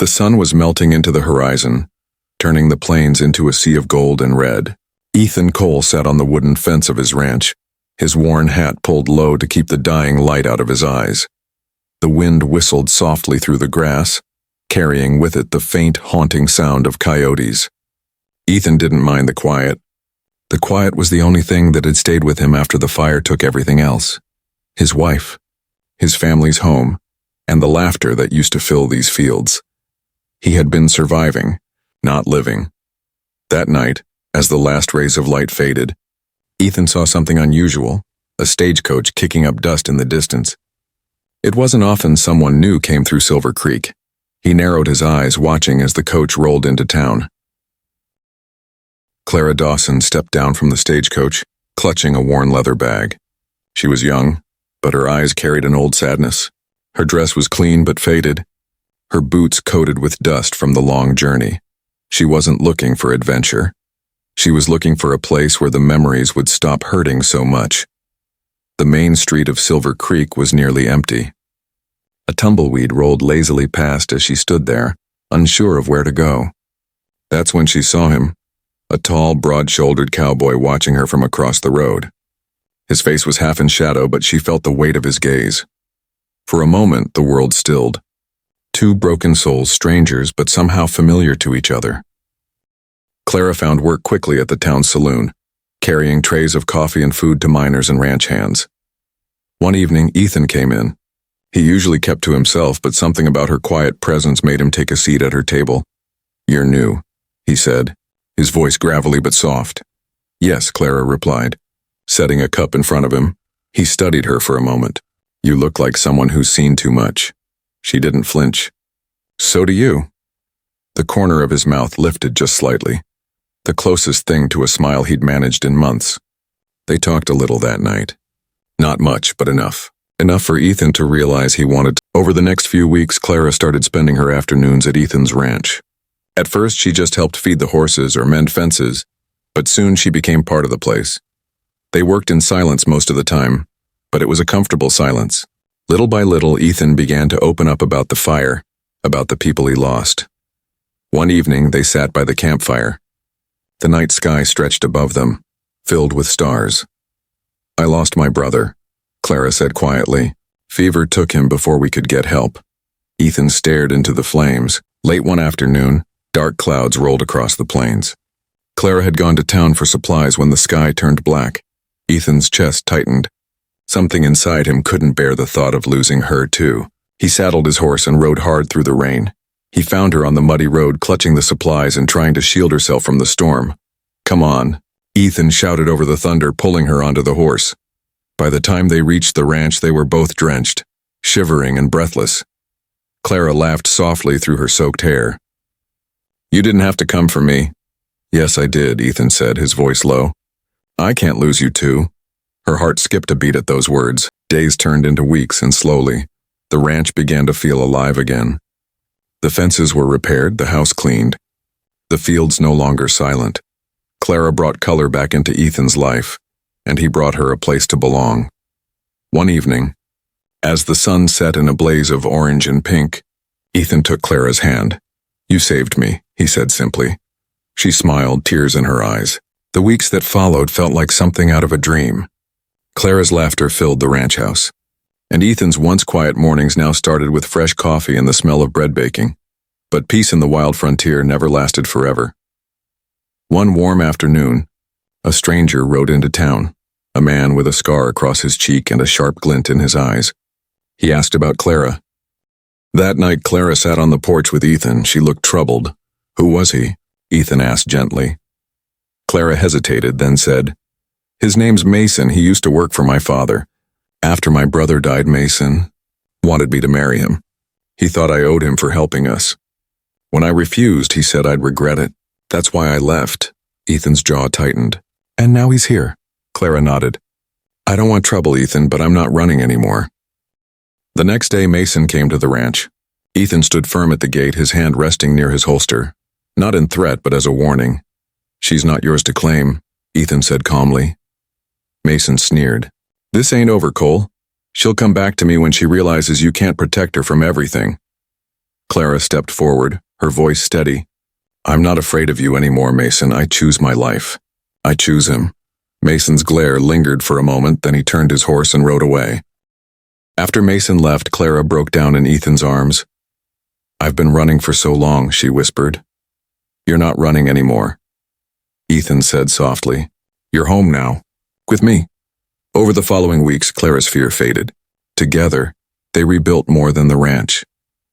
The sun was melting into the horizon, turning the plains into a sea of gold and red. Ethan Cole sat on the wooden fence of his ranch, his worn hat pulled low to keep the dying light out of his eyes. The wind whistled softly through the grass, carrying with it the faint, haunting sound of coyotes. Ethan didn't mind the quiet. The quiet was the only thing that had stayed with him after the fire took everything else. His wife, his family's home, and the laughter that used to fill these fields. He had been surviving, not living. That night, as the last rays of light faded, Ethan saw something unusual, a stagecoach kicking up dust in the distance. It wasn't often someone new came through Silver Creek. He narrowed his eyes, watching as the coach rolled into town. Clara Dawson stepped down from the stagecoach, clutching a worn leather bag. She was young, but her eyes carried an old sadness. Her dress was clean but faded, her boots coated with dust from the long journey. She wasn't looking for adventure. She was looking for a place where the memories would stop hurting so much. The main street of Silver Creek was nearly empty. A tumbleweed rolled lazily past as she stood there, unsure of where to go. That's when she saw him, a tall, broad-shouldered cowboy watching her from across the road. His face was half in shadow, but she felt the weight of his gaze. For a moment, the world stilled. Two broken souls, strangers, but somehow familiar to each other. Clara found work quickly at the town saloon, carrying trays of coffee and food to miners and ranch hands. One evening, Ethan came in. He usually kept to himself, but something about her quiet presence made him take a seat at her table. "You're new," he said, his voice gravelly but soft. "Yes," Clara replied, setting a cup in front of him. He studied her for a moment. "You look like someone who's seen too much." She didn't flinch. "So do you." The corner of his mouth lifted just slightly, the closest thing to a smile he'd managed in months. They talked a little that night. Not much, but enough. Enough for Ethan to realize he wanted to. Over the next few weeks, Clara started spending her afternoons at Ethan's ranch. At first, she just helped feed the horses or mend fences, but soon she became part of the place. They worked in silence most of the time, but it was a comfortable silence. Little by little, Ethan began to open up about the fire, about the people he lost. One evening, they sat by the campfire. The night sky stretched above them, filled with stars. "I lost my brother," Clara said quietly. "Fever took him before we could get help." Ethan stared into the flames. Late one afternoon, dark clouds rolled across the plains. Clara had gone to town for supplies when the sky turned black. Ethan's chest tightened. Something inside him couldn't bear the thought of losing her, too. He saddled his horse and rode hard through the rain. He found her on the muddy road, clutching the supplies and trying to shield herself from the storm. "Come on," Ethan shouted over the thunder, pulling her onto the horse. By the time they reached the ranch, they were both drenched, shivering and breathless. Clara laughed softly through her soaked hair. "You didn't have to come for me." "Yes, I did," Ethan said, his voice low. "I can't lose you too." Her heart skipped a beat at those words. Days turned into weeks, and slowly, the ranch began to feel alive again. The fences were repaired, the house cleaned. The fields no longer silent. Clara brought color back into Ethan's life, and he brought her a place to belong. One evening, as the sun set in a blaze of orange and pink, Ethan took Clara's hand. "You saved me," he said simply. She smiled, tears in her eyes. The weeks that followed felt like something out of a dream. Clara's laughter filled the ranch house, and Ethan's once quiet mornings now started with fresh coffee and the smell of bread baking. But peace in the wild frontier never lasted forever. One warm afternoon, a stranger rode into town, a man with a scar across his cheek and a sharp glint in his eyes. He asked about Clara. That night, Clara sat on the porch with Ethan. She looked troubled. "Who was he?" Ethan asked gently. Clara hesitated, then said, "His name's Mason. He used to work for my father. After my brother died, Mason wanted me to marry him. He thought I owed him for helping us. When I refused, he said I'd regret it. That's why I left." Ethan's jaw tightened. "And now he's here." Clara nodded. "I don't want trouble, Ethan, but I'm not running anymore." The next day, Mason came to the ranch. Ethan stood firm at the gate, his hand resting near his holster. Not in threat, but as a warning. "She's not yours to claim," Ethan said calmly. Mason sneered. "This ain't over, Cole. She'll come back to me when she realizes you can't protect her from everything." Clara stepped forward, her voice steady. I'm not afraid of you anymore, Mason. I choose my life. I choose him. Mason's glare lingered for a moment, then he turned his horse and rode away. After Mason left, Clara broke down in Ethan's arms. I've been running for so long, she whispered. You're not running anymore. Ethan said softly. You're home now. With me. Over the following weeks, Clara's fear faded. Together, they rebuilt more than the ranch.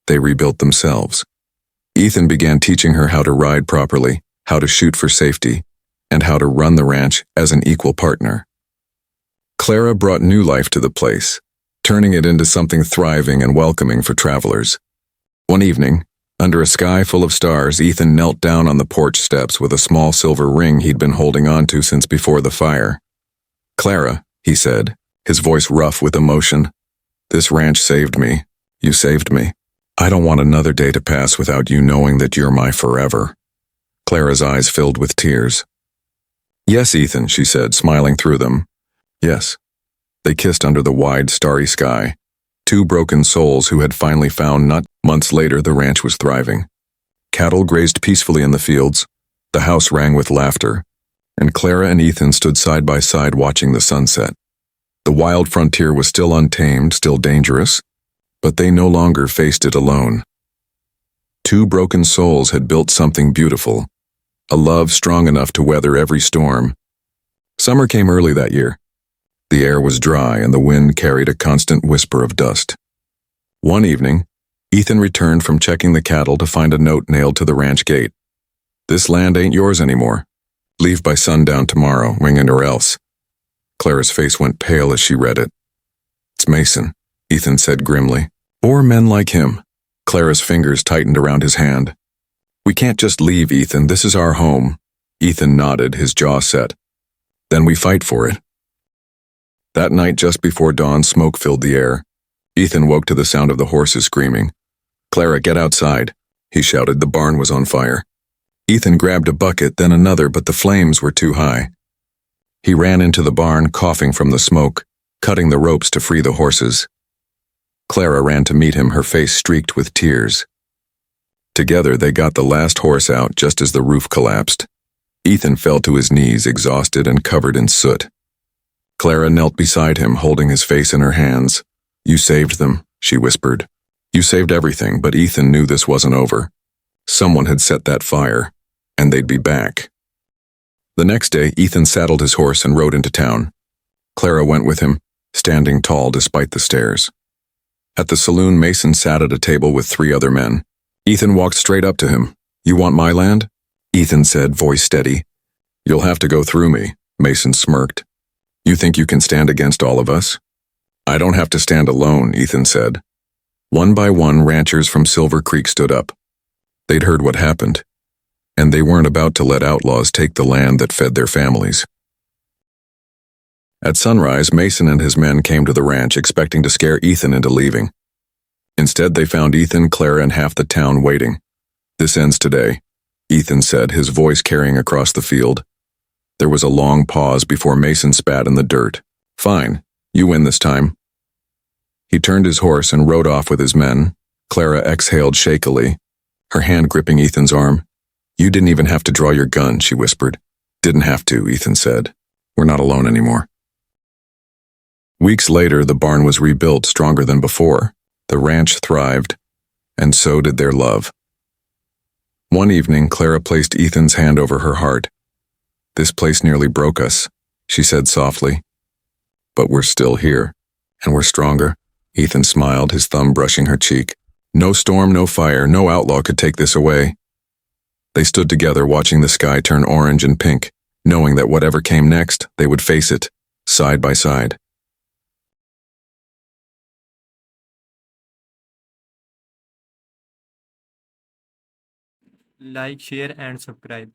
They rebuilt themselves. Ethan began teaching her how to ride properly, how to shoot for safety, and how to run the ranch as an equal partner. Clara brought new life to the place, turning it into something thriving and welcoming for travelers. One evening, under a sky full of stars, Ethan knelt down on the porch steps with a small silver ring he'd been holding on to since before the fire. Clara, he said, his voice rough with emotion, this ranch saved me. You saved me. I don't want another day to pass without you knowing that you're my forever. Clara's eyes filled with tears. Yes, Ethan, she said, smiling through them. Yes. They kissed under the wide, starry sky. Two broken souls who had finally found not months later the ranch was thriving. Cattle grazed peacefully in the fields. The house rang with laughter. And Clara and Ethan stood side by side watching the sunset. The wild frontier was still untamed, still dangerous, but they no longer faced it alone. Two broken souls had built something beautiful, a love strong enough to weather every storm. Summer came early that year. The air was dry and the wind carried a constant whisper of dust. One evening, Ethan returned from checking the cattle to find a note nailed to the ranch gate. This land ain't yours anymore. Leave by sundown tomorrow, wing it or else. Clara's face went pale as she read it. It's Mason, Ethan said grimly. Or men like him. Clara's fingers tightened around his hand. We can't just leave, Ethan. This is our home. Ethan nodded, his jaw set. Then we fight for it. That night, just before dawn, smoke filled the air. Ethan woke to the sound of the horses screaming. Clara, get outside, he shouted. The barn was on fire. Ethan grabbed a bucket, then another, but the flames were too high. He ran into the barn, coughing from the smoke, cutting the ropes to free the horses. Clara ran to meet him, her face streaked with tears. Together, they got the last horse out just as the roof collapsed. Ethan fell to his knees, exhausted and covered in soot. Clara knelt beside him, holding his face in her hands. You saved them, she whispered. You saved everything, but Ethan knew this wasn't over. Someone had set that fire, and they'd be back. The next day, Ethan saddled his horse and rode into town. Clara went with him, standing tall despite the stairs. At the saloon, Mason sat at a table with 3 other men. Ethan walked straight up to him. You want my land? Ethan said, voice steady. You'll have to go through me, Mason smirked. You think you can stand against all of us? I don't have to stand alone, Ethan said. One by one, ranchers from Silver Creek stood up. They'd heard what happened, and they weren't about to let outlaws take the land that fed their families. At sunrise, Mason and his men came to the ranch expecting to scare Ethan into leaving. Instead, they found Ethan, Clara, and half the town waiting. This ends today, Ethan said, his voice carrying across the field. There was a long pause before Mason spat in the dirt. Fine, you win this time. He turned his horse and rode off with his men. Clara exhaled shakily, her hand gripping Ethan's arm. You didn't even have to draw your gun, she whispered. Didn't have to, Ethan said. We're not alone anymore. Weeks later, the barn was rebuilt stronger than before. The ranch thrived, and so did their love. One evening, Clara placed Ethan's hand over her heart. This place nearly broke us, she said softly. But we're still here, and we're stronger. Ethan smiled, his thumb brushing her cheek. No storm, no fire, no outlaw could take this away. They stood together watching the sky turn orange and pink, knowing that whatever came next, they would face it, side by side. Like, share, and subscribe.